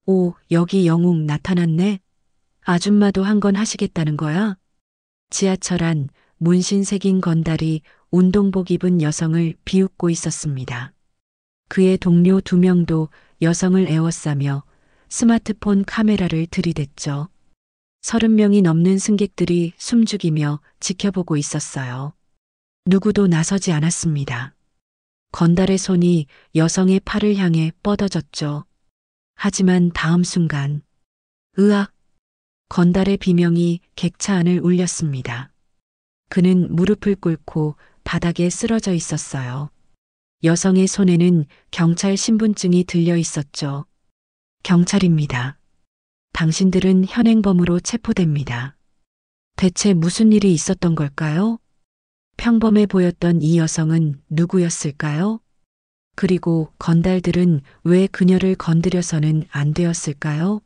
오, 여기 영웅 나타났네. 아줌마도 한 건 하시겠다는 거야? 지하철 안 문신 새긴 건달이 운동복 입은 여성을 비웃고 있었습니다. 그의 동료 두 명도 여성을 에워싸며 스마트폰 카메라를 들이댔죠. 30명이 넘는 승객들이 숨죽이며 지켜보고 있었어요. 누구도 나서지 않았습니다. 건달의 손이 여성의 팔을 향해 뻗어졌죠. 하지만 다음 순간, 으악! 건달의 비명이 객차 안을 울렸습니다. 그는 무릎을 꿇고 바닥에 쓰러져 있었어요. 여성의 손에는 경찰 신분증이 들려 있었죠. 경찰입니다. 당신들은 현행범으로 체포됩니다. 대체 무슨 일이 있었던 걸까요? 평범해 보였던 이 여성은 누구였을까요? 그리고 건달들은 왜 그녀를 건드려서는 안 되었을까요?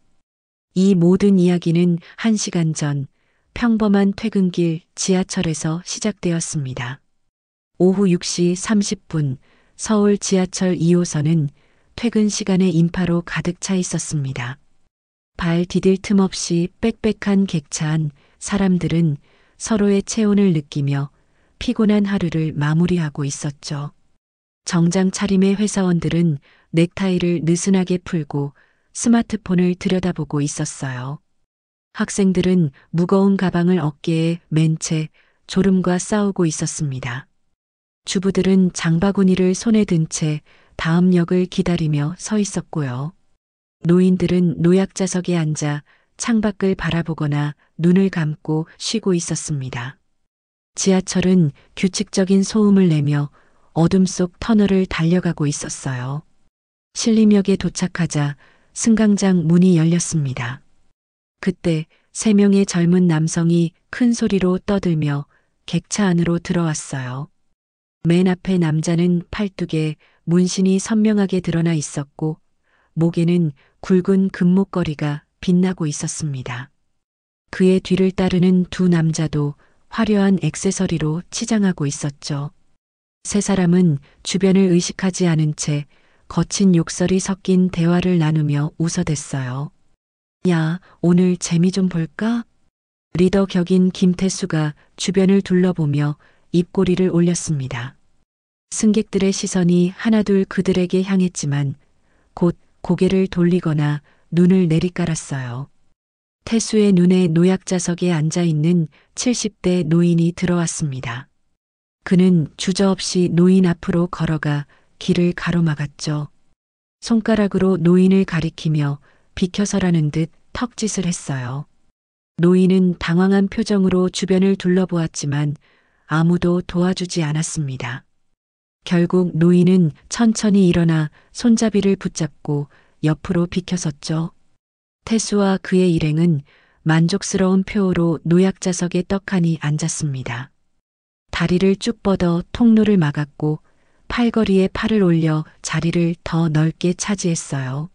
이 모든 이야기는 1시간 전 평범한 퇴근길 지하철에서 시작되었습니다. 오후 6시 30분 서울 지하철 2호선은 퇴근 시간의 인파로 가득 차 있었습니다. 발 디딜 틈 없이 빽빽한 객차 안 사람들은 서로의 체온을 느끼며 피곤한 하루를 마무리하고 있었죠. 정장 차림의 회사원들은 넥타이를 느슨하게 풀고 스마트폰을 들여다보고 있었어요. 학생들은 무거운 가방을 어깨에 맨 채 졸음과 싸우고 있었습니다. 주부들은 장바구니를 손에 든 채 다음 역을 기다리며 서 있었고요. 노인들은 노약자석에 앉아 창밖을 바라보거나 눈을 감고 쉬고 있었습니다. 지하철은 규칙적인 소음을 내며 어둠 속 터널을 달려가고 있었어요. 신림역에 도착하자 승강장 문이 열렸습니다. 그때 3명의 젊은 남성이 큰 소리로 떠들며 객차 안으로 들어왔어요. 맨 앞에 남자는 팔뚝에 문신이 선명하게 드러나 있었고 목에는 굵은 금목걸이가 빛나고 있었습니다. 그의 뒤를 따르는 두 남자도 화려한 액세서리로 치장하고 있었죠. 세 사람은 주변을 의식하지 않은 채 거친 욕설이 섞인 대화를 나누며 웃어댔어요. 야, 오늘 재미 좀 볼까? 리더 격인 김태수가 주변을 둘러보며 입꼬리를 올렸습니다. 승객들의 시선이 하나둘 그들에게 향했지만 곧 고개를 돌리거나 눈을 내리깔았어요. 태수의 눈에 노약자석에 앉아있는 70대 노인이 들어왔습니다. 그는 주저없이 노인 앞으로 걸어가 길을 가로막았죠. 손가락으로 노인을 가리키며 비켜서라는 듯 턱짓을 했어요. 노인은 당황한 표정으로 주변을 둘러보았지만 아무도 도와주지 않았습니다. 결국 노인은 천천히 일어나 손잡이를 붙잡고 옆으로 비켜섰죠. 태수와 그의 일행은 만족스러운 표호로 노약자석에 떡하니 앉았습니다. 다리를 쭉 뻗어 통로를 막았고 팔걸이에 팔을 올려 자리를 더 넓게 차지했어요.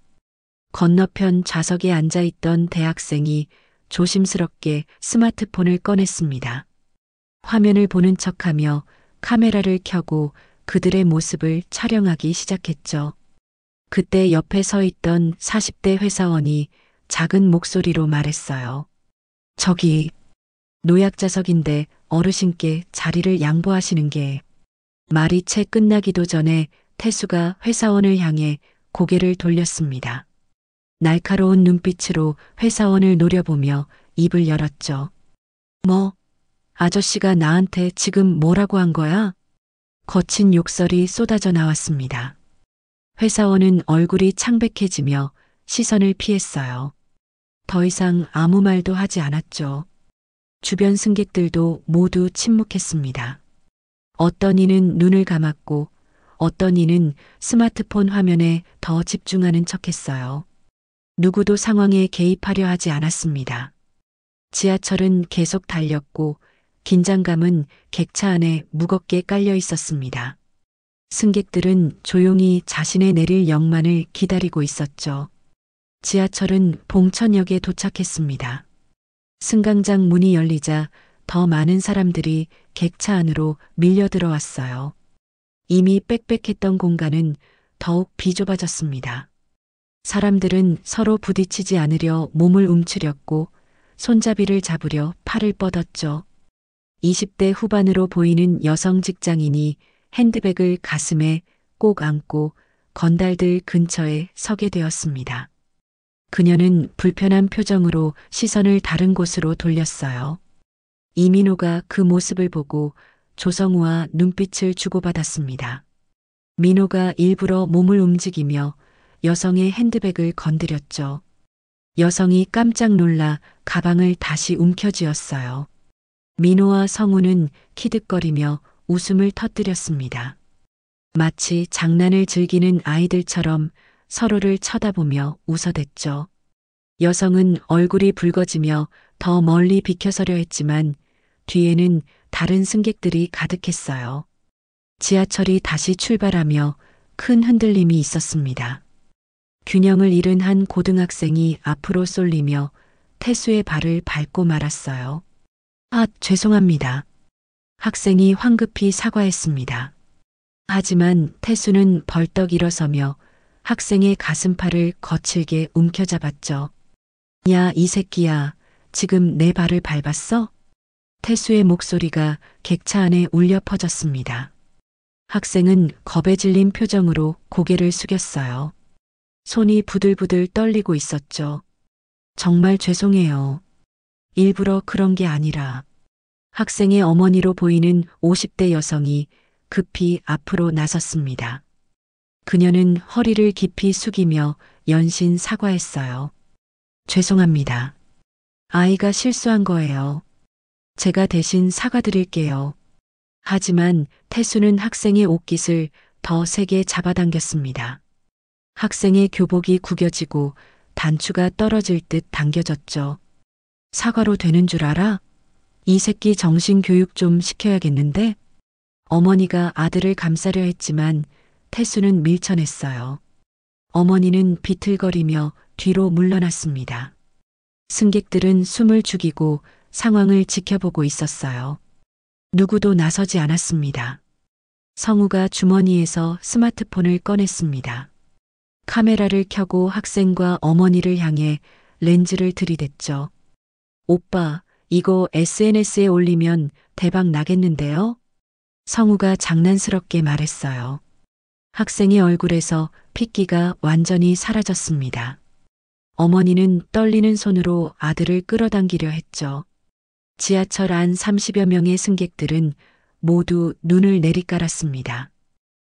건너편 좌석에 앉아있던 대학생이 조심스럽게 스마트폰을 꺼냈습니다. 화면을 보는 척하며 카메라를 켜고 그들의 모습을 촬영하기 시작했죠. 그때 옆에 서 있던 40대 회사원이 작은 목소리로 말했어요. 저기, 노약자석인데 어르신께 자리를 양보하시는 게. 말이 채 끝나기도 전에 태수가 회사원을 향해 고개를 돌렸습니다. 날카로운 눈빛으로 회사원을 노려보며 입을 열었죠. 뭐, 아저씨가 나한테 지금 뭐라고 한 거야? 거친 욕설이 쏟아져 나왔습니다. 회사원은 얼굴이 창백해지며 시선을 피했어요. 더 이상 아무 말도 하지 않았죠. 주변 승객들도 모두 침묵했습니다. 어떤 이는 눈을 감았고 어떤 이는 스마트폰 화면에 더 집중하는 척했어요. 누구도 상황에 개입하려 하지 않았습니다. 지하철은 계속 달렸고 긴장감은 객차 안에 무겁게 깔려 있었습니다. 승객들은 조용히 자신의 내릴 역만을 기다리고 있었죠. 지하철은 봉천역에 도착했습니다. 승강장 문이 열리자 더 많은 사람들이 객차 안으로 밀려 들어왔어요. 이미 빽빽했던 공간은 더욱 비좁아졌습니다. 사람들은 서로 부딪히지 않으려 몸을 움츠렸고 손잡이를 잡으려 팔을 뻗었죠. 20대 후반으로 보이는 여성 직장인이 핸드백을 가슴에 꼭 안고 건달들 근처에 서게 되었습니다. 그녀는 불편한 표정으로 시선을 다른 곳으로 돌렸어요. 이민호가 그 모습을 보고 조성우와 눈빛을 주고받았습니다. 민호가 일부러 몸을 움직이며 여성의 핸드백을 건드렸죠. 여성이 깜짝 놀라 가방을 다시 움켜쥐었어요. 민호와 성우는 키득거리며 웃음을 터뜨렸습니다. 마치 장난을 즐기는 아이들처럼 서로를 쳐다보며 웃어댔죠. 여성은 얼굴이 붉어지며 더 멀리 비켜서려 했지만 뒤에는 다른 승객들이 가득했어요. 지하철이 다시 출발하며 큰 흔들림이 있었습니다. 균형을 잃은 한 고등학생이 앞으로 쏠리며 태수의 발을 밟고 말았어요. 아, 죄송합니다. 학생이 황급히 사과했습니다. 하지만 태수는 벌떡 일어서며 학생의 가슴팔을 거칠게 움켜잡았죠. 야, 이 새끼야, 지금 내 발을 밟았어? 태수의 목소리가 객차 안에 울려 퍼졌습니다. 학생은 겁에 질린 표정으로 고개를 숙였어요. 손이 부들부들 떨리고 있었죠. 정말 죄송해요. 일부러 그런 게 아니라. 학생의 어머니로 보이는 50대 여성이 급히 앞으로 나섰습니다. 그녀는 허리를 깊이 숙이며 연신 사과했어요. 죄송합니다. 아이가 실수한 거예요. 제가 대신 사과드릴게요. 하지만 태수는 학생의 옷깃을 더 세게 잡아당겼습니다. 학생의 교복이 구겨지고 단추가 떨어질 듯 당겨졌죠. 사과로 되는 줄 알아? 이 새끼 정신교육 좀 시켜야겠는데? 어머니가 아들을 감싸려 했지만 태수는 밀쳐냈어요. 어머니는 비틀거리며 뒤로 물러났습니다. 승객들은 숨을 죽이고 상황을 지켜보고 있었어요. 누구도 나서지 않았습니다. 성우가 주머니에서 스마트폰을 꺼냈습니다. 카메라를 켜고 학생과 어머니를 향해 렌즈를 들이댔죠. 오빠, 이거 SNS에 올리면 대박 나겠는데요? 성우가 장난스럽게 말했어요. 학생의 얼굴에서 핏기가 완전히 사라졌습니다. 어머니는 떨리는 손으로 아들을 끌어당기려 했죠. 지하철 안 30여 명의 승객들은 모두 눈을 내리깔았습니다.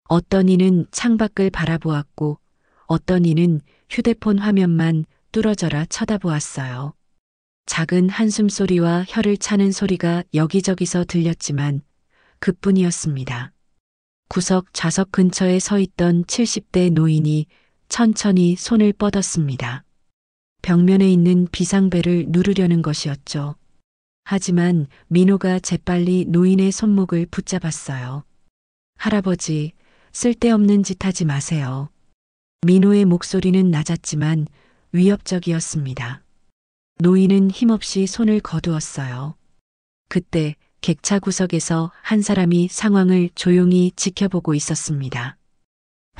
어떤 이는 창밖을 바라보았고 어떤 이는 휴대폰 화면만 뚫어져라 쳐다보았어요. 작은 한숨 소리와 혀를 차는 소리가 여기저기서 들렸지만 그뿐이었습니다. 구석 좌석 근처에 서 있던 70대 노인이 천천히 손을 뻗었습니다. 벽면에 있는 비상벨을 누르려는 것이었죠. 하지만 민호가 재빨리 노인의 손목을 붙잡았어요. 할아버지, 쓸데없는 짓 하지 마세요. 민호의 목소리는 낮았지만 위협적이었습니다. 노인은 힘없이 손을 거두었어요. 그때 객차 구석에서 한 사람이 상황을 조용히 지켜보고 있었습니다.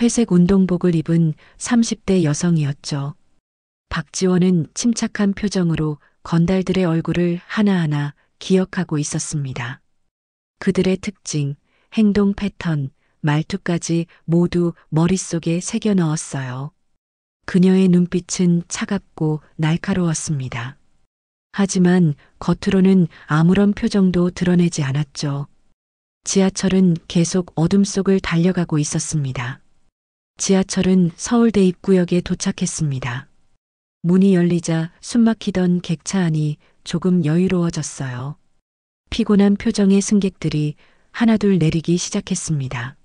회색 운동복을 입은 30대 여성이었죠. 박지원은 침착한 표정으로 건달들의 얼굴을 하나하나 기억하고 있었습니다. 그들의 특징, 행동 패턴, 말투까지 모두 머릿속에 새겨 넣었어요. 그녀의 눈빛은 차갑고 날카로웠습니다. 하지만 겉으로는 아무런 표정도 드러내지 않았죠. 지하철은 계속 어둠 속을 달려가고 있었습니다. 지하철은 서울대 입구역에 도착했습니다. 문이 열리자 숨막히던 객차 안이 조금 여유로워졌어요. 피곤한 표정의 승객들이 하나둘 내리기 시작했습니다.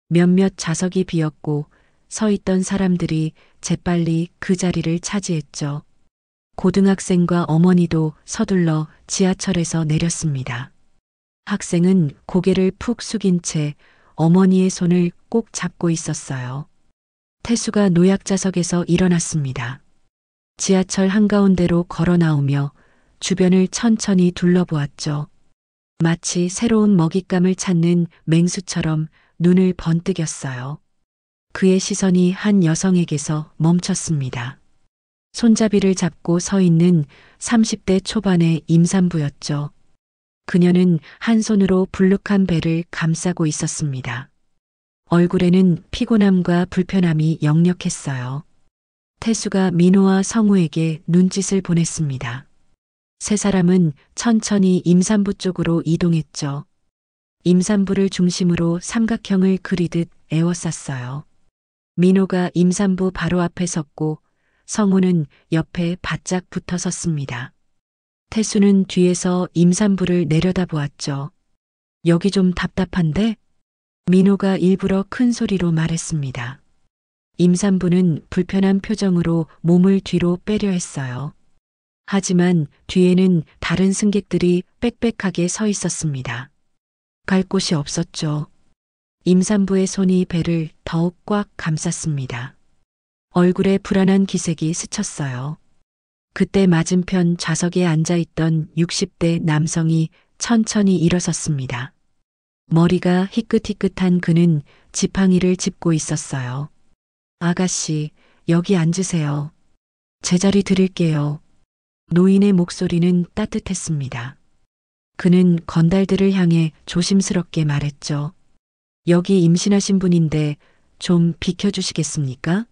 몇몇 좌석이 비었고 서 있던 사람들이 재빨리 그 자리를 차지했죠. 고등학생과 어머니도 서둘러 지하철에서 내렸습니다. 학생은 고개를 푹 숙인 채 어머니의 손을 꼭 잡고 있었어요. 태수가 노약자석에서 일어났습니다. 지하철 한가운데로 걸어 나오며 주변을 천천히 둘러보았죠. 마치 새로운 먹잇감을 찾는 맹수처럼 눈을 번뜩였어요. 그의 시선이 한 여성에게서 멈췄습니다. 손잡이를 잡고 서 있는 30대 초반의 임산부였죠. 그녀는 한 손으로 불룩한 배를 감싸고 있었습니다. 얼굴에는 피곤함과 불편함이 역력했어요. 태수가 민호와 성우에게 눈짓을 보냈습니다. 세 사람은 천천히 임산부 쪽으로 이동했죠. 임산부를 중심으로 삼각형을 그리듯 에워쌌어요. 민호가 임산부 바로 앞에 섰고 성우는 옆에 바짝 붙어 섰습니다. 태수는 뒤에서 임산부를 내려다보았죠. 여기 좀 답답한데? 민호가 일부러 큰 소리로 말했습니다. 임산부는 불편한 표정으로 몸을 뒤로 빼려 했어요. 하지만 뒤에는 다른 승객들이 빽빽하게 서 있었습니다. 갈 곳이 없었죠. 임산부의 손이 배를 더욱 꽉 감쌌습니다. 얼굴에 불안한 기색이 스쳤어요. 그때 맞은편 좌석에 앉아있던 60대 남성이 천천히 일어섰습니다. 머리가 희끗희끗한 그는 지팡이를 짚고 있었어요. 아가씨, 여기 앉으세요. 제자리 드릴게요. 노인의 목소리는 따뜻했습니다. 그는 건달들을 향해 조심스럽게 말했죠. 여기 임신하신 분인데 좀 비켜주시겠습니까?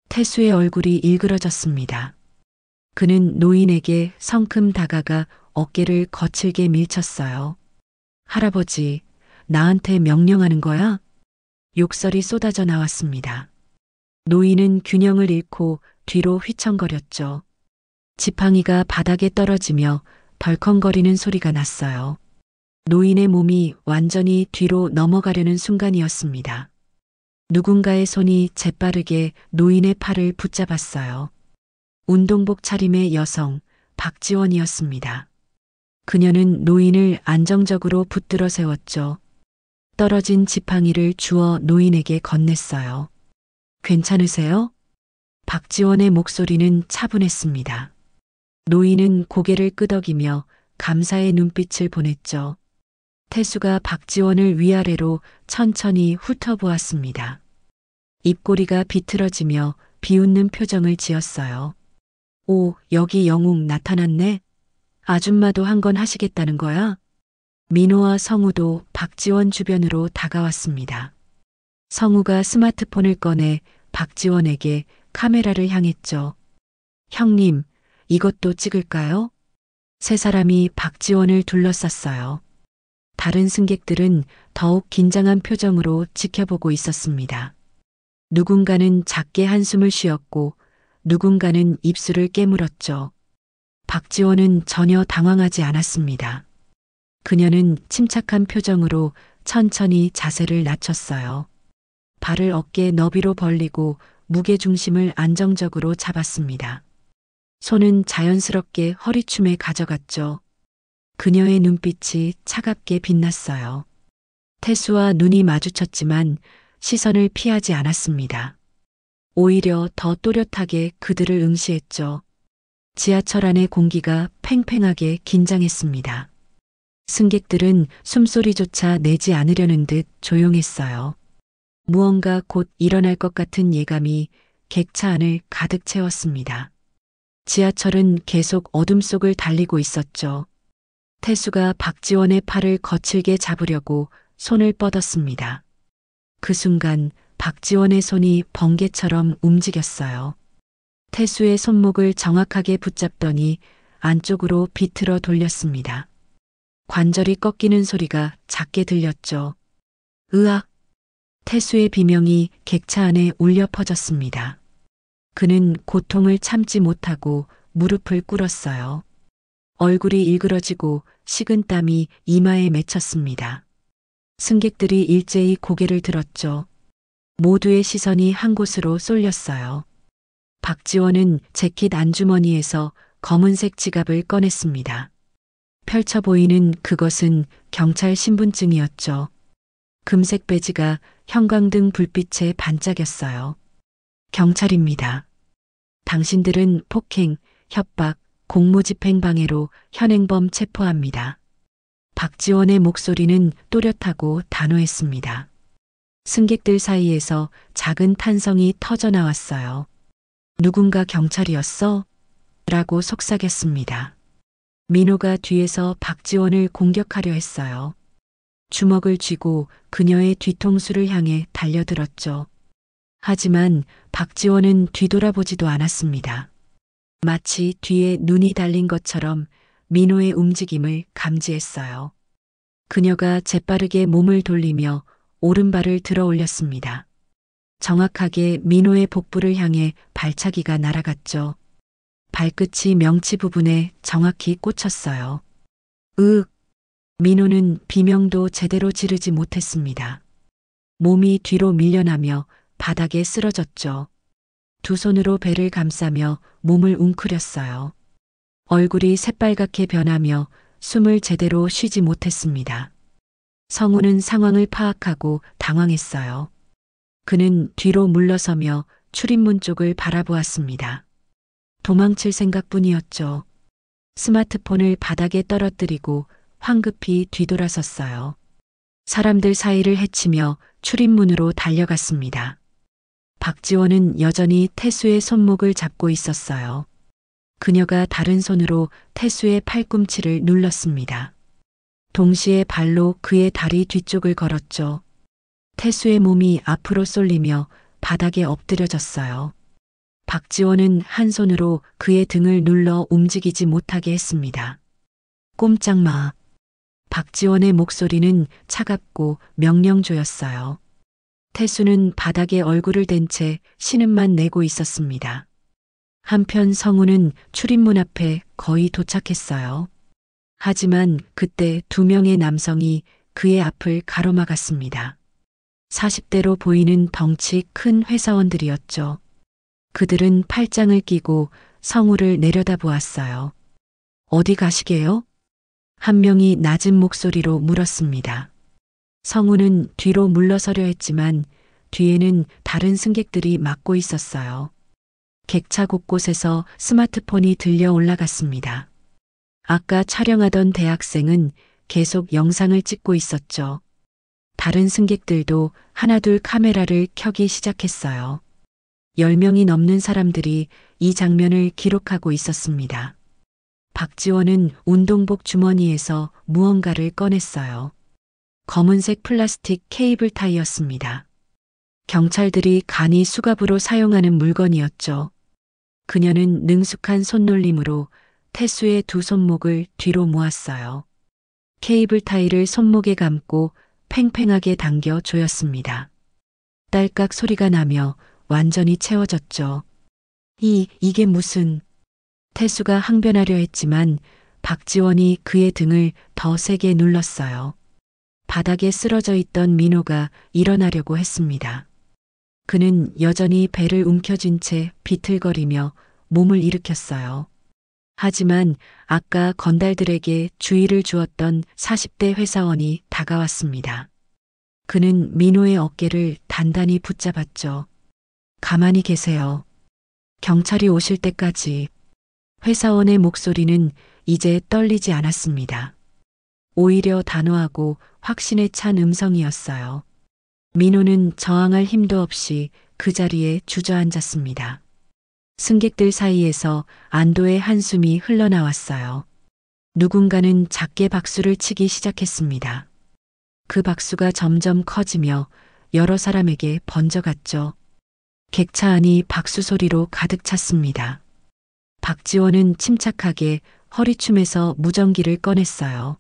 태수의 얼굴이 일그러졌습니다. 그는 노인에게 성큼 다가가 어깨를 거칠게 밀쳤어요. 할아버지, 나한테 명령하는 거야? 욕설이 쏟아져 나왔습니다. 노인은 균형을 잃고 뒤로 휘청거렸죠. 지팡이가 바닥에 떨어지며 덜컹거리는 소리가 났어요. 노인의 몸이 완전히 뒤로 넘어가려는 순간이었습니다. 누군가의 손이 재빠르게 노인의 팔을 붙잡았어요. 운동복 차림의 여성, 박지원이었습니다. 그녀는 노인을 안정적으로 붙들어 세웠죠. 떨어진 지팡이를 주워 노인에게 건넸어요. 괜찮으세요? 박지원의 목소리는 차분했습니다. 노인은 고개를 끄덕이며 감사의 눈빛을 보냈죠. 태수가 박지원을 위아래로 천천히 훑어보았습니다. 입꼬리가 비틀어지며 비웃는 표정을 지었어요. 오, 여기 영웅 나타났네. 아줌마도 한 건 하시겠다는 거야? 민호와 성우도 박지원 주변으로 다가왔습니다. 성우가 스마트폰을 꺼내 박지원에게 카메라를 향했죠. 형님, 이것도 찍을까요? 세 사람이 박지원을 둘러쌌어요. 다른 승객들은 더욱 긴장한 표정으로 지켜보고 있었습니다. 누군가는 작게 한숨을 쉬었고 누군가는 입술을 깨물었죠. 박지원은 전혀 당황하지 않았습니다. 그녀는 침착한 표정으로 천천히 자세를 낮췄어요. 발을 어깨 너비로 벌리고 무게중심을 안정적으로 잡았습니다. 손은 자연스럽게 허리춤에 가져갔죠. 그녀의 눈빛이 차갑게 빛났어요. 태수와 눈이 마주쳤지만 시선을 피하지 않았습니다. 오히려 더 또렷하게 그들을 응시했죠. 지하철 안의 공기가 팽팽하게 긴장했습니다. 승객들은 숨소리조차 내지 않으려는 듯 조용했어요. 무언가 곧 일어날 것 같은 예감이 객차 안을 가득 채웠습니다. 지하철은 계속 어둠 속을 달리고 있었죠. 태수가 박지원의 팔을 거칠게 잡으려고 손을 뻗었습니다. 그 순간 박지원의 손이 번개처럼 움직였어요. 태수의 손목을 정확하게 붙잡더니 안쪽으로 비틀어 돌렸습니다. 관절이 꺾이는 소리가 작게 들렸죠. 으악! 태수의 비명이 객차 안에 울려 퍼졌습니다. 그는 고통을 참지 못하고 무릎을 꿇었어요. 얼굴이 일그러지고 식은땀이 이마에 맺혔습니다. 승객들이 일제히 고개를 들었죠. 모두의 시선이 한 곳으로 쏠렸어요. 박지원은 재킷 안주머니에서 검은색 지갑을 꺼냈습니다. 펼쳐 보이는 그것은 경찰 신분증이었죠. 금색 배지가 형광등 불빛에 반짝였어요. 경찰입니다. 당신들은 폭행, 협박, 공무집행 방해로 현행범 체포합니다. 박지원의 목소리는 또렷하고 단호했습니다. 승객들 사이에서 작은 탄성이 터져 나왔어요. 누군가 경찰이었어? 라고 속삭였습니다. 민호가 뒤에서 박지원을 공격하려 했어요. 주먹을 쥐고 그녀의 뒤통수를 향해 달려들었죠. 하지만 박지원은 뒤돌아보지도 않았습니다. 마치 뒤에 눈이 달린 것처럼 민호의 움직임을 감지했어요. 그녀가 재빠르게 몸을 돌리며 오른발을 들어 올렸습니다. 정확하게 민호의 복부를 향해 발차기가 날아갔죠. 발끝이 명치 부분에 정확히 꽂혔어요. 으윽! 민호는 비명도 제대로 지르지 못했습니다. 몸이 뒤로 밀려나며 바닥에 쓰러졌죠. 두 손으로 배를 감싸며 몸을 웅크렸어요. 얼굴이 새빨갛게 변하며 숨을 제대로 쉬지 못했습니다. 성우는 상황을 파악하고 당황했어요. 그는 뒤로 물러서며 출입문 쪽을 바라보았습니다. 도망칠 생각뿐이었죠. 스마트폰을 바닥에 떨어뜨리고 황급히 뒤돌아섰어요. 사람들 사이를 헤치며 출입문으로 달려갔습니다. 박지원은 여전히 태수의 손목을 잡고 있었어요. 그녀가 다른 손으로 태수의 팔꿈치를 눌렀습니다. 동시에 발로 그의 다리 뒤쪽을 걸었죠. 태수의 몸이 앞으로 쏠리며 바닥에 엎드려졌어요. 박지원은 한 손으로 그의 등을 눌러 움직이지 못하게 했습니다. 꼼짝 마. 박지원의 목소리는 차갑고 명령조였어요. 태수는 바닥에 얼굴을 댄 채 신음만 내고 있었습니다. 한편 성우는 출입문 앞에 거의 도착했어요. 하지만 그때 두 명의 남성이 그의 앞을 가로막았습니다. 40대로 보이는 덩치 큰 회사원들이었죠. 그들은 팔짱을 끼고 성우를 내려다보았어요. 어디 가시게요? 한 명이 낮은 목소리로 물었습니다. 성우는 뒤로 물러서려 했지만 뒤에는 다른 승객들이 막고 있었어요. 객차 곳곳에서 스마트폰이 들려 올라갔습니다. 아까 촬영하던 대학생은 계속 영상을 찍고 있었죠. 다른 승객들도 하나둘 카메라를 켜기 시작했어요. 10명이 넘는 사람들이 이 장면을 기록하고 있었습니다. 박지원은 운동복 주머니에서 무언가를 꺼냈어요. 검은색 플라스틱 케이블 타이였습니다. 경찰들이 간이 수갑으로 사용하는 물건이었죠. 그녀는 능숙한 손놀림으로 태수의 두 손목을 뒤로 모았어요. 케이블 타이를 손목에 감고 팽팽하게 당겨 조였습니다. 딸깍 소리가 나며 완전히 채워졌죠. 이게 무슨... 태수가 항변하려 했지만 박지원이 그의 등을 더 세게 눌렀어요. 바닥에 쓰러져 있던 민호가 일어나려고 했습니다. 그는 여전히 배를 움켜쥔 채 비틀거리며 몸을 일으켰어요. 하지만 아까 건달들에게 주의를 주었던 40대 회사원이 다가왔습니다. 그는 민호의 어깨를 단단히 붙잡았죠. 가만히 계세요. 경찰이 오실 때까지. 회사원의 목소리는 이제 떨리지 않았습니다. 오히려 단호하고 확신에 찬 음성이었어요. 민호는 저항할 힘도 없이 그 자리에 주저앉았습니다. 승객들 사이에서 안도의 한숨이 흘러나왔어요. 누군가는 작게 박수를 치기 시작했습니다. 그 박수가 점점 커지며 여러 사람에게 번져갔죠. 객차 안이 박수 소리로 가득 찼습니다. 박지원은 침착하게 허리춤에서 무전기를 꺼냈어요.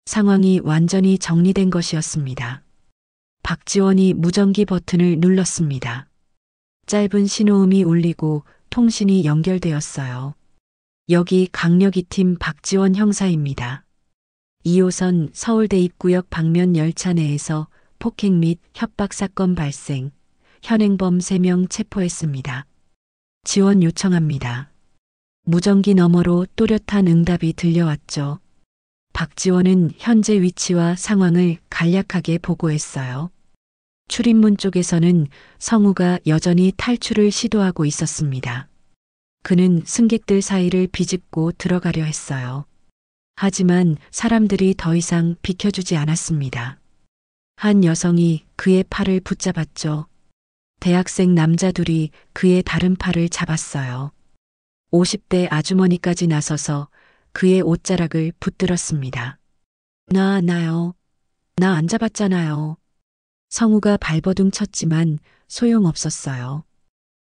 상황이 완전히 정리된 것이었습니다. 박지원이 무전기 버튼을 눌렀습니다. 짧은 신호음이 울리고 통신이 연결되었어요. 여기 강력 2팀 박지원 형사입니다. 2호선 서울대 입구역 방면 열차 내에서 폭행 및 협박 사건 발생, 현행범 3명 체포했습니다. 지원 요청합니다. 무전기 너머로 또렷한 응답이 들려왔죠. 박지원은 현재 위치와 상황을 간략하게 보고했어요. 출입문 쪽에서는 성우가 여전히 탈출을 시도하고 있었습니다. 그는 승객들 사이를 비집고 들어가려 했어요. 하지만 사람들이 더 이상 비켜주지 않았습니다. 한 여성이 그의 팔을 붙잡았죠. 대학생 남자 둘이 그의 다른 팔을 잡았어요. 50대 아주머니까지 나서서 그의 옷자락을 붙들었습니다. 나요. 나 안 잡았잖아요. 성우가 발버둥 쳤지만 소용없었어요.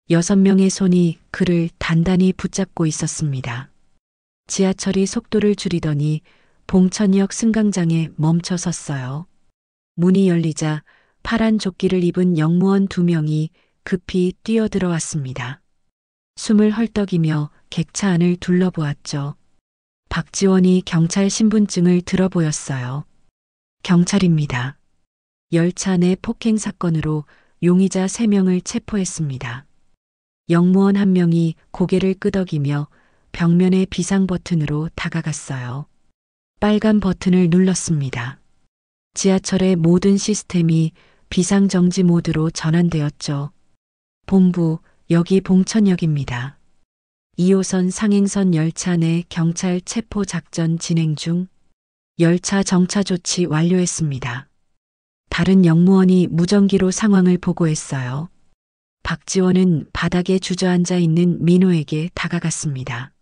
6명의 손이 그를 단단히 붙잡고 있었습니다. 지하철이 속도를 줄이더니 봉천역 승강장에 멈춰 섰어요. 문이 열리자 파란 조끼를 입은 영무원 2명이 급히 뛰어들어왔습니다. 숨을 헐떡이며 객차 안을 둘러보았죠. 박지원이 경찰 신분증을 들어 보였어요. 경찰입니다. 열차 내 폭행 사건으로 용의자 3명을 체포했습니다. 영무원 1명이 고개를 끄덕이며 벽면의 비상 버튼으로 다가갔어요. 빨간 버튼을 눌렀습니다. 지하철의 모든 시스템이 비상정지 모드로 전환되었죠. 본부, 여기 봉천역입니다. 2호선 상행선 열차 내 경찰 체포 작전 진행 중. 열차 정차 조치 완료했습니다. 다른 영무원이 무전기로 상황을 보고했어요. 박지원은 바닥에 주저앉아 있는 민호에게 다가갔습니다.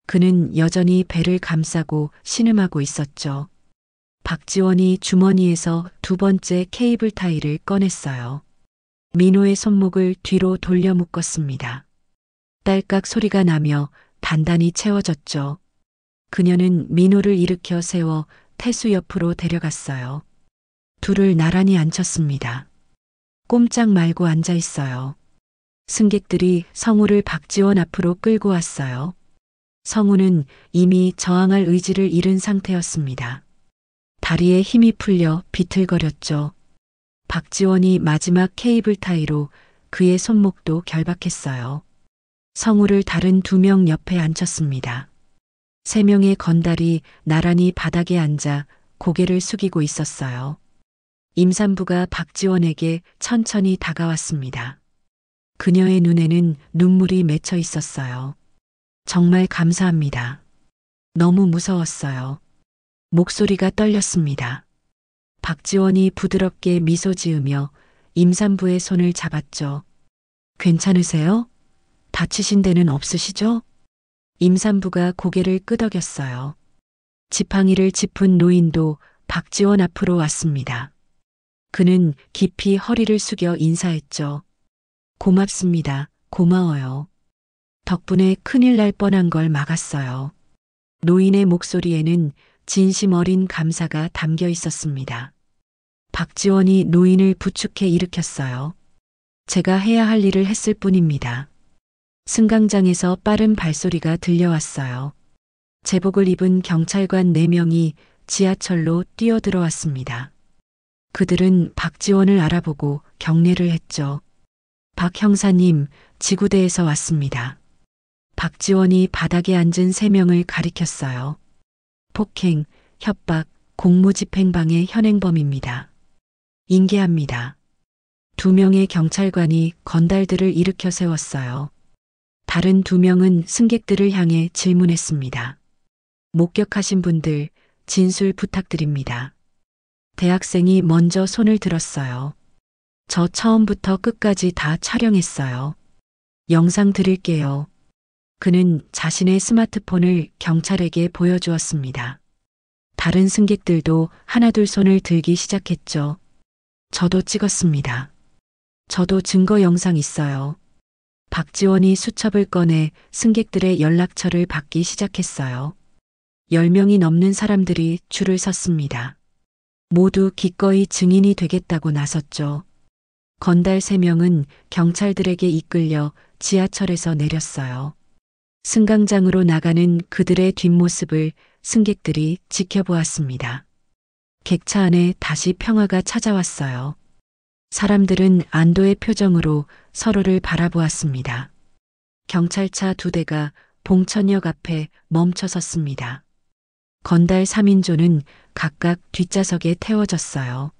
그는 여전히 배를 감싸고 신음하고 있었죠. 박지원이 주머니에서 2번째 케이블 타이를 꺼냈어요. 민호의 손목을 뒤로 돌려 묶었습니다. 딸깍 소리가 나며 단단히 채워졌죠. 그녀는 민호를 일으켜 세워 태수 옆으로 데려갔어요. 둘을 나란히 앉혔습니다. 꼼짝 말고 앉아 있어요. 승객들이 성우를 박지원 앞으로 끌고 왔어요. 성우는 이미 저항할 의지를 잃은 상태였습니다. 다리에 힘이 풀려 비틀거렸죠. 박지원이 마지막 케이블 타이로 그의 손목도 결박했어요. 성우를 다른 2명 옆에 앉혔습니다. 3명의 건달이 나란히 바닥에 앉아 고개를 숙이고 있었어요. 임산부가 박지원에게 천천히 다가왔습니다. 그녀의 눈에는 눈물이 맺혀 있었어요. 정말 감사합니다. 너무 무서웠어요. 목소리가 떨렸습니다. 박지원이 부드럽게 미소 지으며 임산부의 손을 잡았죠. 괜찮으세요? 다치신 데는 없으시죠? 임산부가 고개를 끄덕였어요. 지팡이를 짚은 노인도 박지원 앞으로 왔습니다. 그는 깊이 허리를 숙여 인사했죠. 고맙습니다. 고마워요. 덕분에 큰일 날 뻔한 걸 막았어요. 노인의 목소리에는 진심 어린 감사가 담겨 있었습니다. 박지원이 노인을 부축해 일으켰어요. 제가 해야 할 일을 했을 뿐입니다. 승강장에서 빠른 발소리가 들려왔어요. 제복을 입은 경찰관 4명이 지하철로 뛰어들어왔습니다. 그들은 박지원을 알아보고 경례를 했죠. 박 형사님, 지구대에서 왔습니다. 박지원이 바닥에 앉은 3명을 가리켰어요. 폭행, 협박, 공무집행방해 현행범입니다. 인계합니다. 2명의 경찰관이 건달들을 일으켜 세웠어요. 다른 2명은 승객들을 향해 질문했습니다. 목격하신 분들, 진술 부탁드립니다. 대학생이 먼저 손을 들었어요. 저 처음부터 끝까지 다 촬영했어요. 영상 드릴게요. 그는 자신의 스마트폰을 경찰에게 보여주었습니다. 다른 승객들도 하나둘 손을 들기 시작했죠. 저도 찍었습니다. 저도 증거 영상 있어요. 박지원이 수첩을 꺼내 승객들의 연락처를 받기 시작했어요. 10명이 넘는 사람들이 줄을 섰습니다. 모두 기꺼이 증인이 되겠다고 나섰죠. 건달 3명은 경찰들에게 이끌려 지하철에서 내렸어요. 승강장으로 나가는 그들의 뒷모습을 승객들이 지켜보았습니다. 객차 안에 다시 평화가 찾아왔어요. 사람들은 안도의 표정으로 서로를 바라보았습니다. 경찰차 2대가 봉천역 앞에 멈춰 섰습니다. 건달 3인조는 각각 뒷좌석에 태워졌어요.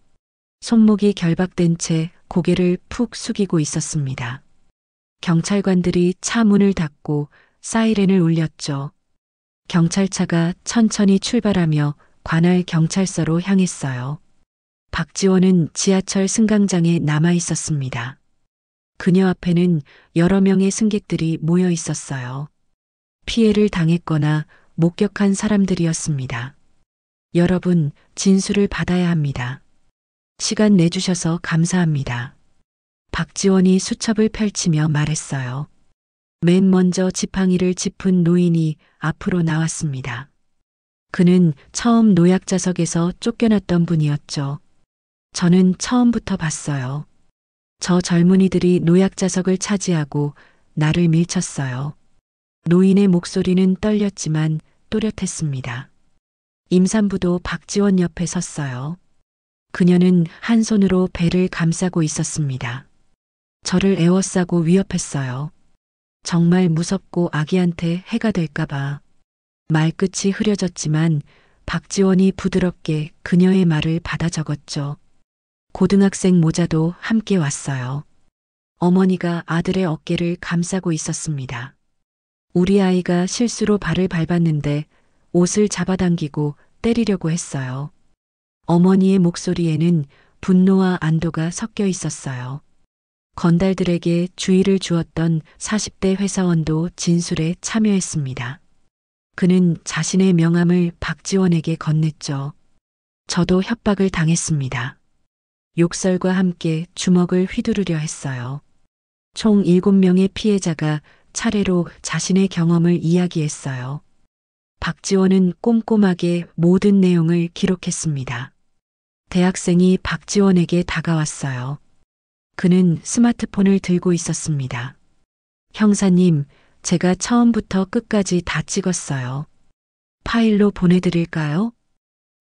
손목이 결박된 채 고개를 푹 숙이고 있었습니다. 경찰관들이 차 문을 닫고 사이렌을 울렸죠. 경찰차가 천천히 출발하며 관할 경찰서로 향했어요. 박지원은 지하철 승강장에 남아 있었습니다. 그녀 앞에는 여러 명의 승객들이 모여 있었어요. 피해를 당했거나 목격한 사람들이었습니다. 여러분, 진술을 받아야 합니다. 시간 내주셔서 감사합니다. 박지원이 수첩을 펼치며 말했어요. 맨 먼저 지팡이를 짚은 노인이 앞으로 나왔습니다. 그는 처음 노약자석에서 쫓겨났던 분이었죠. 저는 처음부터 봤어요. 저 젊은이들이 노약자석을 차지하고 나를 밀쳤어요. 노인의 목소리는 떨렸지만 또렷했습니다. 임산부도 박지원 옆에 섰어요. 그녀는 한 손으로 배를 감싸고 있었습니다. 저를 에워싸고 위협했어요. 정말 무섭고 아기한테 해가 될까봐. 말끝이 흐려졌지만 박지원이 부드럽게 그녀의 말을 받아 적었죠. 고등학생 모자도 함께 왔어요. 어머니가 아들의 어깨를 감싸고 있었습니다. 우리 아이가 실수로 발을 밟았는데 옷을 잡아당기고 때리려고 했어요. 어머니의 목소리에는 분노와 안도가 섞여 있었어요. 건달들에게 주의를 주었던 40대 회사원도 진술에 참여했습니다. 그는 자신의 명함을 박지원에게 건넸죠. 저도 협박을 당했습니다. 욕설과 함께 주먹을 휘두르려 했어요. 총 7명의 피해자가 차례로 자신의 경험을 이야기했어요. 박지원은 꼼꼼하게 모든 내용을 기록했습니다. 대학생이 박지원에게 다가왔어요. 그는 스마트폰을 들고 있었습니다. 형사님, 제가 처음부터 끝까지 다 찍었어요. 파일로 보내드릴까요?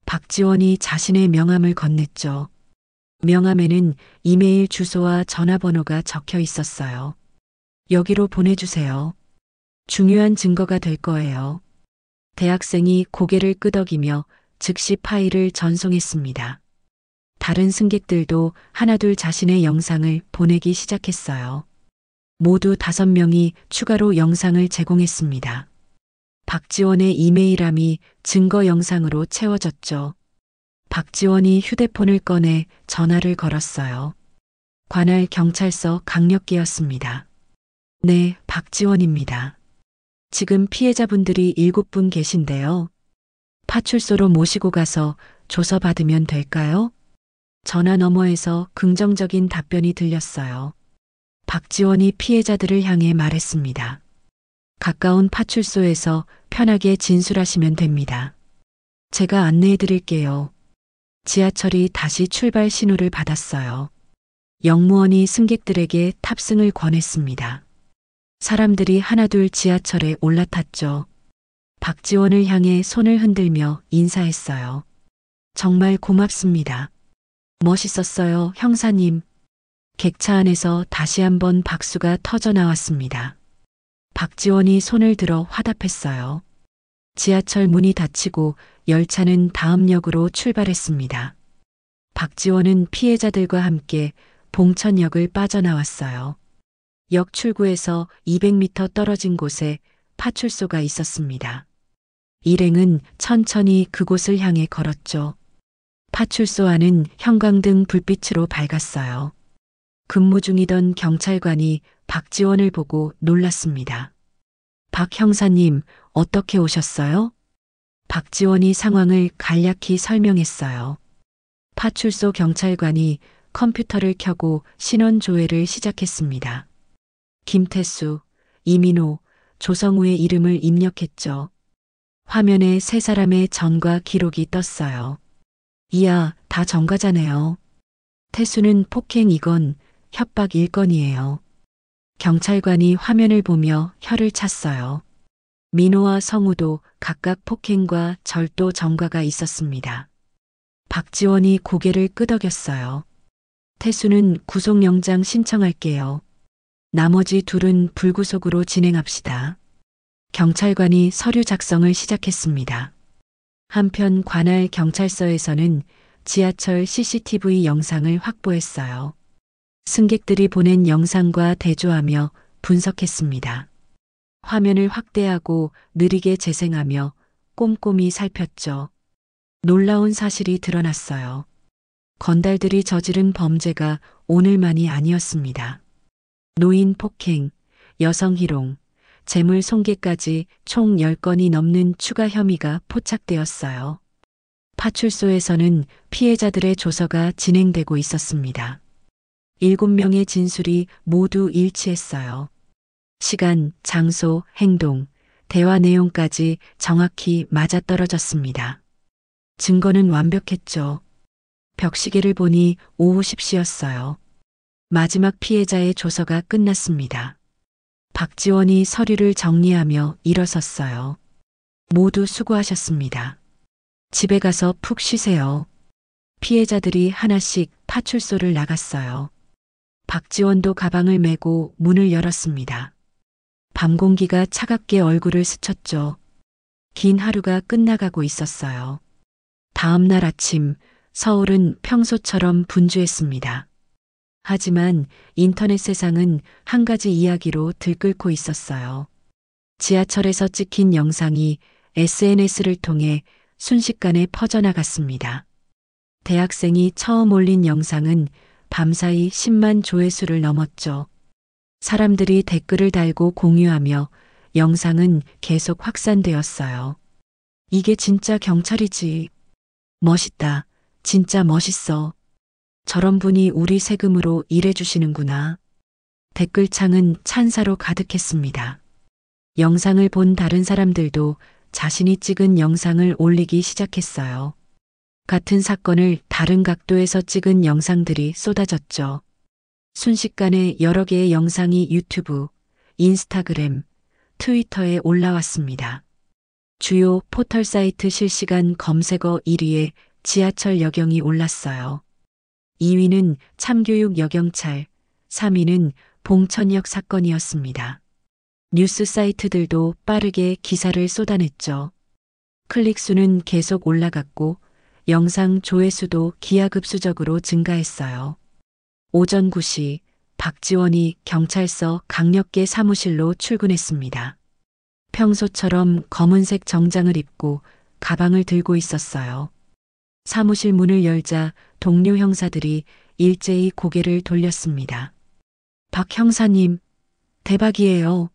박지원이 자신의 명함을 건넸죠. 명함에는 이메일 주소와 전화번호가 적혀 있었어요. 여기로 보내주세요. 중요한 증거가 될 거예요. 대학생이 고개를 끄덕이며 즉시 파일을 전송했습니다. 다른 승객들도 하나둘 자신의 영상을 보내기 시작했어요. 모두 5명이 추가로 영상을 제공했습니다. 박지원의 이메일함이 증거 영상으로 채워졌죠. 박지원이 휴대폰을 꺼내 전화를 걸었어요. 관할 경찰서 강력계였습니다. 네, 박지원입니다. 지금 피해자분들이 7분 계신데요. 파출소로 모시고 가서 조서받으면 될까요? 전화 너머에서 긍정적인 답변이 들렸어요. 박지원이 피해자들을 향해 말했습니다. 가까운 파출소에서 편하게 진술하시면 됩니다. 제가 안내해 드릴게요. 지하철이 다시 출발 신호를 받았어요. 영무원이 승객들에게 탑승을 권했습니다. 사람들이 하나둘 지하철에 올라탔죠. 박지원을 향해 손을 흔들며 인사했어요. 정말 고맙습니다. 멋있었어요, 형사님. 객차 안에서 다시 한번 박수가 터져 나왔습니다. 박지원이 손을 들어 화답했어요. 지하철 문이 닫히고 열차는 다음 역으로 출발했습니다. 박지원은 피해자들과 함께 봉천역을 빠져나왔어요. 역 출구에서 200m 떨어진 곳에 파출소가 있었습니다. 일행은 천천히 그곳을 향해 걸었죠. 파출소 안은 형광등 불빛으로 밝았어요. 근무 중이던 경찰관이 박지원을 보고 놀랐습니다. 박 형사님, 어떻게 오셨어요? 박지원이 상황을 간략히 설명했어요. 파출소 경찰관이 컴퓨터를 켜고 신원 조회를 시작했습니다. 김태수, 이민호, 조성우의 이름을 입력했죠. 화면에 3사람의 전과 기록이 떴어요. 이야, 다 전과자네요. 태수는 폭행 2건, 협박 1건이에요. 경찰관이 화면을 보며 혀를 찼어요. 민호와 성우도 각각 폭행과 절도 전과가 있었습니다. 박지원이 고개를 끄덕였어요. 태수는 구속영장 신청할게요. 나머지 둘은 불구속으로 진행합시다. 경찰관이 서류 작성을 시작했습니다. 한편 관할 경찰서에서는 지하철 CCTV 영상을 확보했어요. 승객들이 보낸 영상과 대조하며 분석했습니다. 화면을 확대하고 느리게 재생하며 꼼꼼히 살폈죠. 놀라운 사실이 드러났어요. 건달들이 저지른 범죄가 오늘만이 아니었습니다. 노인 폭행, 여성 희롱, 재물 손괴까지 총 10건이 넘는 추가 혐의가 포착되었어요. 파출소에서는 피해자들의 조사가 진행되고 있었습니다. 7명의 진술이 모두 일치했어요. 시간, 장소, 행동, 대화 내용까지 정확히 맞아떨어졌습니다. 증거는 완벽했죠. 벽시계를 보니 오후 10시였어요. 마지막 피해자의 조서가 끝났습니다. 박지원이 서류를 정리하며 일어섰어요. 모두 수고하셨습니다. 집에 가서 푹 쉬세요. 피해자들이 하나씩 파출소를 나갔어요. 박지원도 가방을 메고 문을 열었습니다. 밤 공기가 차갑게 얼굴을 스쳤죠. 긴 하루가 끝나가고 있었어요. 다음 날 아침 서울은 평소처럼 분주했습니다. 하지만 인터넷 세상은 한 가지 이야기로 들끓고 있었어요. 지하철에서 찍힌 영상이 SNS를 통해 순식간에 퍼져나갔습니다. 대학생이 처음 올린 영상은 밤사이 10만 조회수를 넘었죠. 사람들이 댓글을 달고 공유하며 영상은 계속 확산되었어요. 이게 진짜 경찰이지. 멋있다. 진짜 멋있어. 저런 분이 우리 세금으로 일해주시는구나. 댓글창은 찬사로 가득했습니다. 영상을 본 다른 사람들도 자신이 찍은 영상을 올리기 시작했어요. 같은 사건을 다른 각도에서 찍은 영상들이 쏟아졌죠. 순식간에 여러 개의 영상이 유튜브, 인스타그램, 트위터에 올라왔습니다. 주요 포털 사이트 실시간 검색어 1위에 지하철 여경이 올랐어요. 2위는 참교육 여경찰, 3위는 봉천역 사건이었습니다. 뉴스 사이트들도 빠르게 기사를 쏟아냈죠. 클릭수는 계속 올라갔고 영상 조회수도 기하급수적으로 증가했어요. 오전 9시 박지원이 경찰서 강력계 사무실로 출근했습니다. 평소처럼 검은색 정장을 입고 가방을 들고 있었어요. 사무실 문을 열자 동료 형사들이 일제히 고개를 돌렸습니다. 박 형사님, 대박이에요.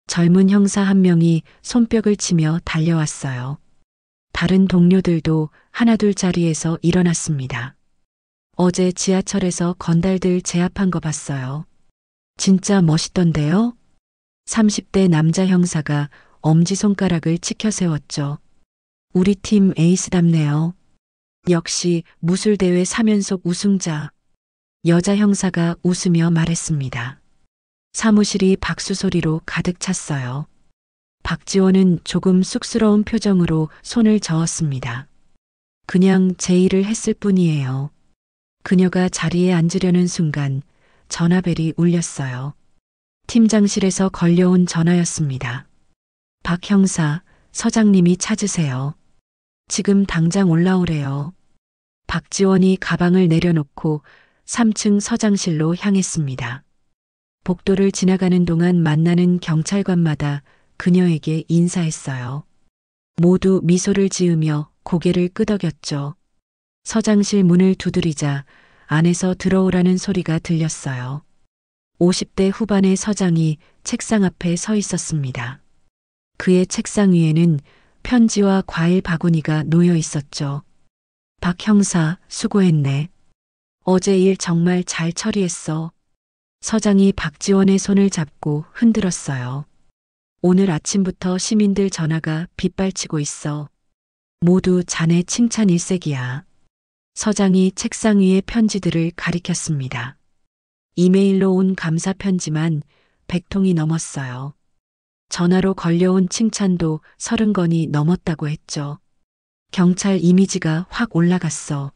젊은 형사 한 명이 손뼉을 치며 달려왔어요. 다른 동료들도 하나둘 자리에서 일어났습니다. 어제 지하철에서 건달들 제압한 거 봤어요. 진짜 멋있던데요? 30대 남자 형사가 엄지손가락을 치켜 세웠죠. 우리 팀 에이스답네요. 역시 무술대회 3연속 우승자. 여자 형사가 웃으며 말했습니다. 사무실이 박수 소리로 가득 찼어요. 박지원은 조금 쑥스러운 표정으로 손을 저었습니다. 그냥 제 일을 했을 뿐이에요. 그녀가 자리에 앉으려는 순간 전화벨이 울렸어요. 팀장실에서 걸려온 전화였습니다. 박 형사, 서장님이 찾으세요. 지금 당장 올라오래요. 박지원이 가방을 내려놓고 3층 서장실로 향했습니다. 복도를 지나가는 동안 만나는 경찰관마다 그녀에게 인사했어요. 모두 미소를 지으며 고개를 끄덕였죠. 서장실 문을 두드리자 안에서 들어오라는 소리가 들렸어요. 50대 후반의 서장이 책상 앞에 서 있었습니다. 그의 책상 위에는 편지와 과일 바구니가 놓여 있었죠. 박 형사, 수고했네. 어제 일 정말 잘 처리했어. 서장이 박지원의 손을 잡고 흔들었어요. 오늘 아침부터 시민들 전화가 빗발치고 있어. 모두 자네 칭찬 일색이야. 서장이 책상 위의 편지들을 가리켰습니다. 이메일로 온 감사 편지만 100통이 넘었어요. 전화로 걸려온 칭찬도 30건이 넘었다고 했죠. 경찰 이미지가 확 올라갔어.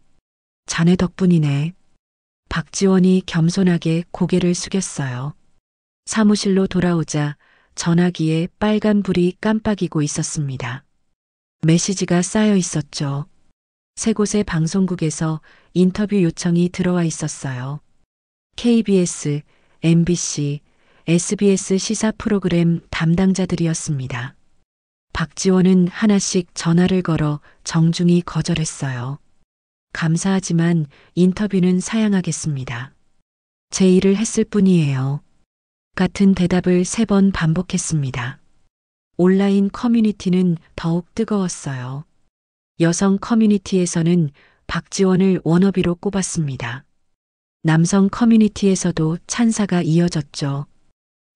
자네 덕분이네. 박지원이 겸손하게 고개를 숙였어요. 사무실로 돌아오자 전화기에 빨간 불이 깜빡이고 있었습니다. 메시지가 쌓여 있었죠. 세 곳의 방송국에서 인터뷰 요청이 들어와 있었어요. KBS, MBC, SBS 시사 프로그램 담당자들이었습니다. 박지원은 하나씩 전화를 걸어 정중히 거절했어요. 감사하지만 인터뷰는 사양하겠습니다. 제 일을 했을 뿐이에요. 같은 대답을 3번 반복했습니다. 온라인 커뮤니티는 더욱 뜨거웠어요. 여성 커뮤니티에서는 박지원을 워너비로 꼽았습니다. 남성 커뮤니티에서도 찬사가 이어졌죠.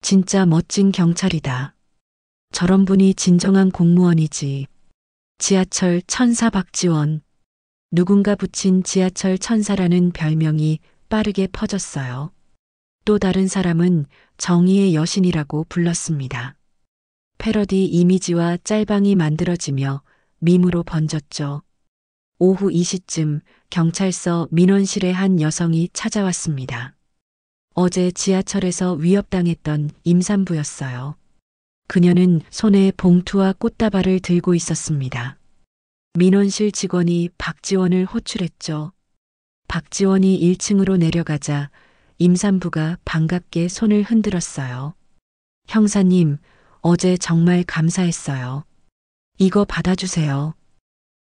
진짜 멋진 경찰이다. 저런 분이 진정한 공무원이지. 지하철 천사 박지원. 누군가 붙인 지하철 천사라는 별명이 빠르게 퍼졌어요. 또 다른 사람은 정의의 여신이라고 불렀습니다. 패러디 이미지와 짤방이 만들어지며 밈으로 번졌죠. 오후 2시쯤 경찰서 민원실에 한 여성이 찾아왔습니다. 어제 지하철에서 위협당했던 임산부였어요. 그녀는 손에 봉투와 꽃다발을 들고 있었습니다. 민원실 직원이 박지원을 호출했죠. 박지원이 1층으로 내려가자 임산부가 반갑게 손을 흔들었어요. 형사님, 어제 정말 감사했어요. 이거 받아주세요.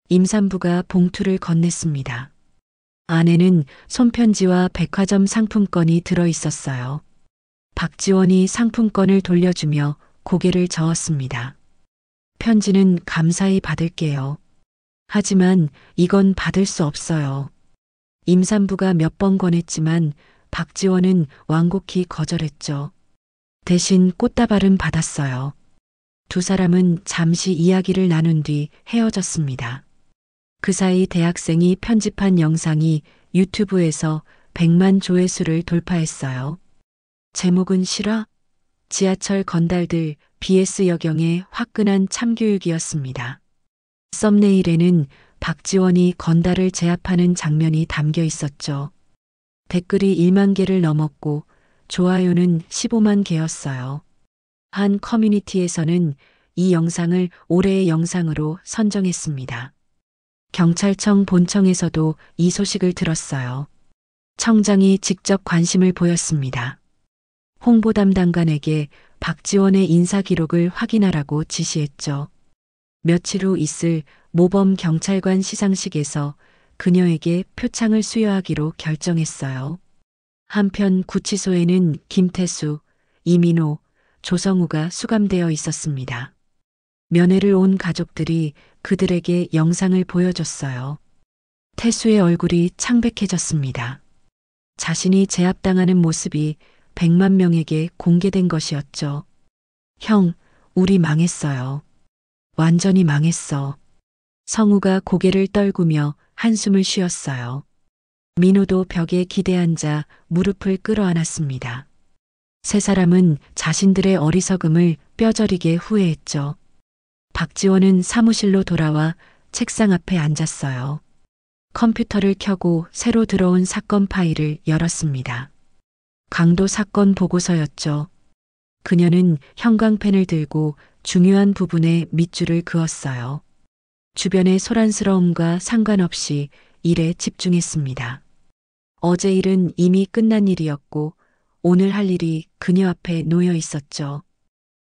임산부가 봉투를 건넸습니다. 안에는 손편지와 백화점 상품권이 들어 있었어요. 박지원이 상품권을 돌려주며 고개를 저었습니다. 편지는 감사히 받을게요. 하지만 이건 받을 수 없어요. 임산부가 몇 번 권했지만 박지원은 완곡히 거절했죠. 대신 꽃다발은 받았어요. 두 사람은 잠시 이야기를 나눈 뒤 헤어졌습니다. 그 사이 대학생이 편집한 영상이 유튜브에서 100만 조회수를 돌파했어요. 제목은 실화? 지하철 건달들 BS 여경의 화끈한 참교육이었습니다. 썸네일에는 박지원이 건달을 제압하는 장면이 담겨 있었죠. 댓글이 1만 개를 넘었고 좋아요는 15만 개였어요. 한 커뮤니티에서는 이 영상을 올해의 영상으로 선정했습니다. 경찰청 본청에서도 이 소식을 들었어요. 청장이 직접 관심을 보였습니다. 홍보 담당관에게 박지원의 인사 기록을 확인하라고 지시했죠. 며칠 후 있을 모범 경찰관 시상식에서 그녀에게 표창을 수여하기로 결정했어요. 한편 구치소에는 김태수, 이민호, 조성우가 수감되어 있었습니다. 면회를 온 가족들이 그들에게 영상을 보여줬어요. 태수의 얼굴이 창백해졌습니다. 자신이 제압당하는 모습이 100만 명에게 공개된 것이었죠. 형, 우리 망했어요. 완전히 망했어. 성우가 고개를 떨구며 한숨을 쉬었어요. 민호도 벽에 기대앉아 무릎을 끌어안았습니다. 세 사람은 자신들의 어리석음을 뼈저리게 후회했죠. 박지원은 사무실로 돌아와 책상 앞에 앉았어요. 컴퓨터를 켜고 새로 들어온 사건 파일을 열었습니다. 강도 사건 보고서였죠. 그녀는 형광펜을 들고 중요한 부분에 밑줄을 그었어요. 주변의 소란스러움과 상관없이 일에 집중했습니다. 어제 일은 이미 끝난 일이었고 오늘 할 일이 그녀 앞에 놓여 있었죠.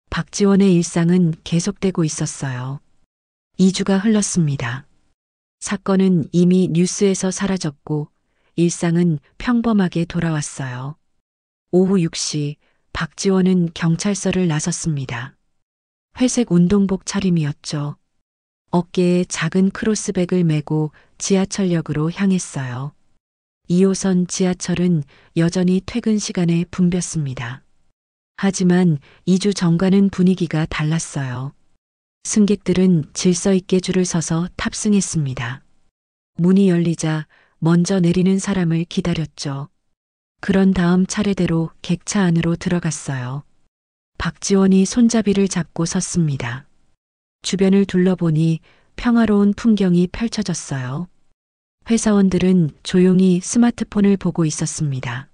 박지원의 일상은 계속되고 있었어요. 2주가 흘렀습니다. 사건은 이미 뉴스에서 사라졌고 일상은 평범하게 돌아왔어요. 오후 6시 박지원은 경찰서를 나섰습니다. 회색 운동복 차림이었죠. 어깨에 작은 크로스백을 메고 지하철역으로 향했어요. 2호선 지하철은 여전히 퇴근 시간에 붐볐습니다. 하지만 2주 전과는 분위기가 달랐어요. 승객들은 질서 있게 줄을 서서 탑승했습니다. 문이 열리자 먼저 내리는 사람을 기다렸죠. 그런 다음 차례대로 객차 안으로 들어갔어요. 박지원이 손잡이를 잡고 섰습니다. 주변을 둘러보니 평화로운 풍경이 펼쳐졌어요. 회사원들은 조용히 스마트폰을 보고 있었습니다.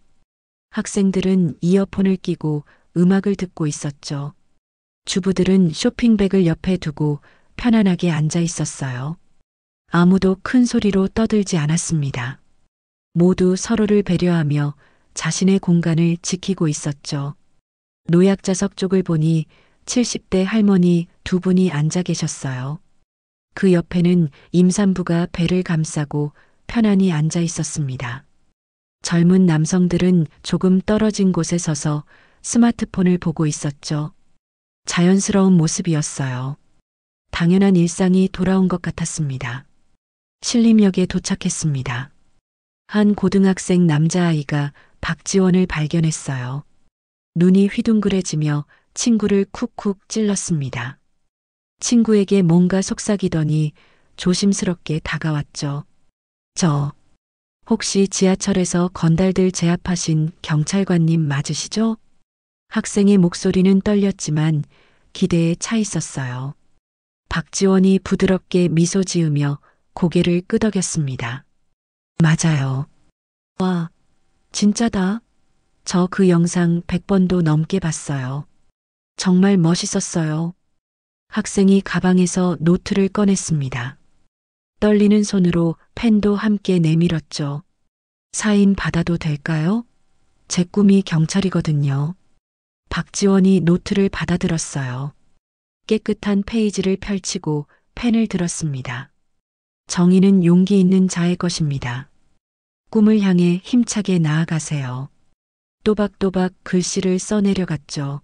학생들은 이어폰을 끼고 음악을 듣고 있었죠. 주부들은 쇼핑백을 옆에 두고 편안하게 앉아 있었어요. 아무도 큰 소리로 떠들지 않았습니다. 모두 서로를 배려하며 자신의 공간을 지키고 있었죠. 노약자석 쪽을 보니 70대 할머니 2분이 앉아 계셨어요. 그 옆에는 임산부가 배를 감싸고 편안히 앉아 있었습니다. 젊은 남성들은 조금 떨어진 곳에 서서 스마트폰을 보고 있었죠. 자연스러운 모습이었어요. 당연한 일상이 돌아온 것 같았습니다. 신림역에 도착했습니다. 한 고등학생 남자아이가 박지원을 발견했어요. 눈이 휘둥그레지며 친구를 쿡쿡 찔렀습니다. 친구에게 뭔가 속삭이더니 조심스럽게 다가왔죠. 혹시 지하철에서 건달들 제압하신 경찰관님 맞으시죠? 학생의 목소리는 떨렸지만 기대에 차 있었어요. 박지원이 부드럽게 미소 지으며 고개를 끄덕였습니다. 맞아요. 와, 진짜다. 저 그 영상 100번도 넘게 봤어요. 정말 멋있었어요. 학생이 가방에서 노트를 꺼냈습니다. 떨리는 손으로 펜도 함께 내밀었죠. 사인 받아도 될까요? 제 꿈이 경찰이거든요. 박지원이 노트를 받아들었어요. 깨끗한 페이지를 펼치고 펜을 들었습니다. 정의는 용기 있는 자의 것입니다. 꿈을 향해 힘차게 나아가세요. 또박또박 글씨를 써내려갔죠.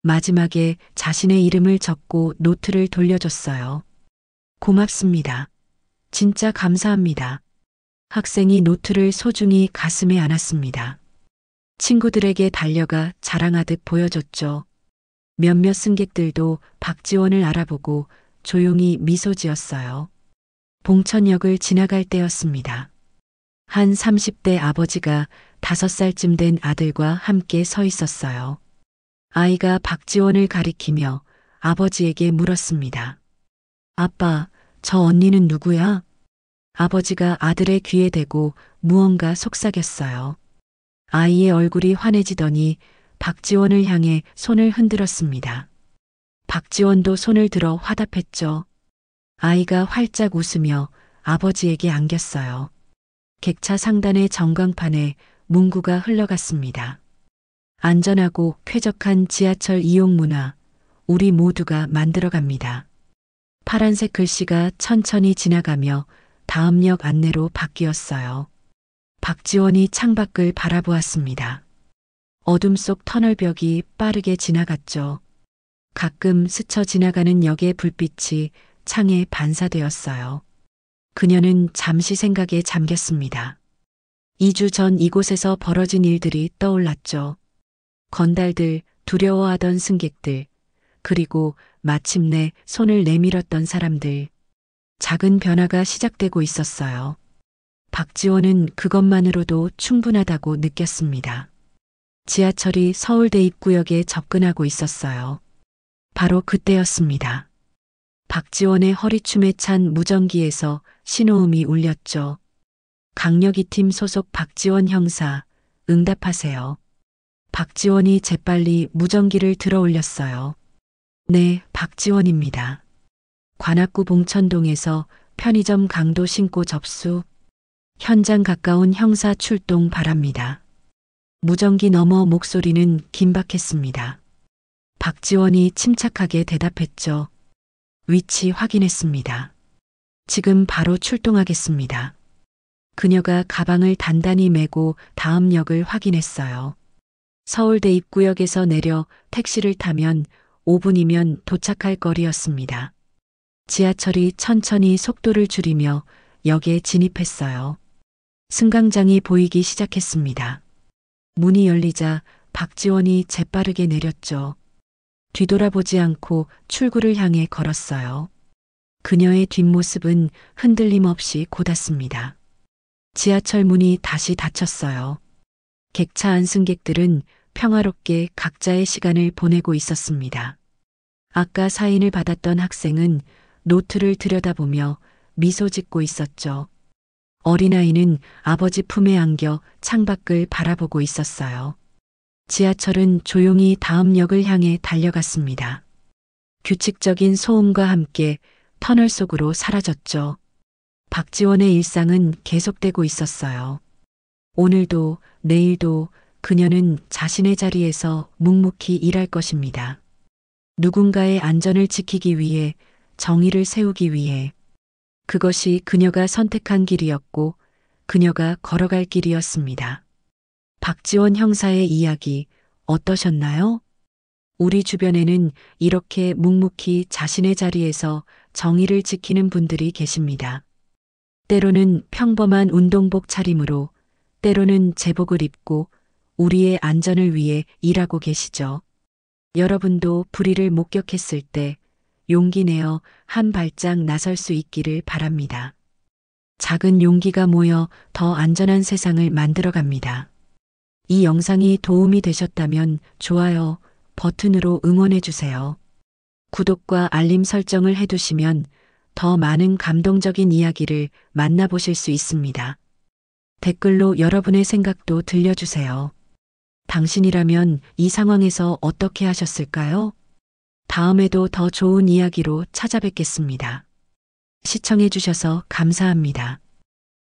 마지막에 자신의 이름을 적고 노트를 돌려줬어요. 고맙습니다. 진짜 감사합니다. 학생이 노트를 소중히 가슴에 안았습니다. 친구들에게 달려가 자랑하듯 보여줬죠. 몇몇 승객들도 박지원을 알아보고 조용히 미소 지었어요. 봉천역을 지나갈 때였습니다. 한 30대 아버지가 5살쯤 된 아들과 함께 서 있었어요. 아이가 박지원을 가리키며 아버지에게 물었습니다. 아빠, 저 언니는 누구야? 아버지가 아들의 귀에 대고 무언가 속삭였어요. 아이의 얼굴이 환해지더니 박지원을 향해 손을 흔들었습니다. 박지원도 손을 들어 화답했죠. 아이가 활짝 웃으며 아버지에게 안겼어요. 객차 상단의 전광판에 문구가 흘러갔습니다. 안전하고 쾌적한 지하철 이용 문화, 우리 모두가 만들어갑니다. 파란색 글씨가 천천히 지나가며 다음 역 안내로 바뀌었어요. 박지원이 창밖을 바라보았습니다. 어둠 속 터널벽이 빠르게 지나갔죠. 가끔 스쳐 지나가는 역의 불빛이 창에 반사되었어요. 그녀는 잠시 생각에 잠겼습니다. 2주 전 이곳에서 벌어진 일들이 떠올랐죠. 건달들, 두려워하던 승객들, 그리고 마침내 손을 내밀었던 사람들. 작은 변화가 시작되고 있었어요. 박지원은 그것만으로도 충분하다고 느꼈습니다. 지하철이 서울대 입구역에 접근하고 있었어요. 바로 그때였습니다. 박지원의 허리춤에 찬 무전기에서 신호음이 울렸죠. 강력이팀 소속 박지원 형사, 응답하세요. 박지원이 재빨리 무전기를 들어 올렸어요. 네, 박지원입니다. 관악구 봉천동에서 편의점 강도 신고 접수. 현장 가까운 형사 출동 바랍니다. 무전기 너머 목소리는 긴박했습니다. 박지원이 침착하게 대답했죠. 위치 확인했습니다. 지금 바로 출동하겠습니다. 그녀가 가방을 단단히 메고 다음 역을 확인했어요. 서울대 입구역에서 내려 택시를 타면 5분이면 도착할 거리였습니다. 지하철이 천천히 속도를 줄이며 역에 진입했어요. 승강장이 보이기 시작했습니다. 문이 열리자 박지원이 재빠르게 내렸죠. 뒤돌아보지 않고 출구를 향해 걸었어요. 그녀의 뒷모습은 흔들림 없이 곧았습니다. 지하철 문이 다시 닫혔어요. 객차 안 승객들은 평화롭게 각자의 시간을 보내고 있었습니다. 아까 사인을 받았던 학생은 노트를 들여다보며 미소 짓고 있었죠. 어린아이는 아버지 품에 안겨 창밖을 바라보고 있었어요. 지하철은 조용히 다음 역을 향해 달려갔습니다. 규칙적인 소음과 함께 터널 속으로 사라졌죠. 박지원의 일상은 계속되고 있었어요. 오늘도 내일도 그녀는 자신의 자리에서 묵묵히 일할 것입니다. 누군가의 안전을 지키기 위해, 정의를 세우기 위해. 그것이 그녀가 선택한 길이었고 그녀가 걸어갈 길이었습니다. 박지원 형사의 이야기 어떠셨나요? 우리 주변에는 이렇게 묵묵히 자신의 자리에서 정의를 지키는 분들이 계십니다. 때로는 평범한 운동복 차림으로, 때로는 제복을 입고 우리의 안전을 위해 일하고 계시죠. 여러분도 불의를 목격했을 때 용기 내어 한 발짝 나설 수 있기를 바랍니다. 작은 용기가 모여 더 안전한 세상을 만들어 갑니다. 이 영상이 도움이 되셨다면 좋아요 버튼으로 응원해 주세요. 구독과 알림 설정을 해두시면 더 많은 감동적인 이야기를 만나보실 수 있습니다. 댓글로 여러분의 생각도 들려주세요. 당신이라면 이 상황에서 어떻게 하셨을까요? 다음에도 더 좋은 이야기로 찾아뵙겠습니다. 시청해 주셔서 감사합니다.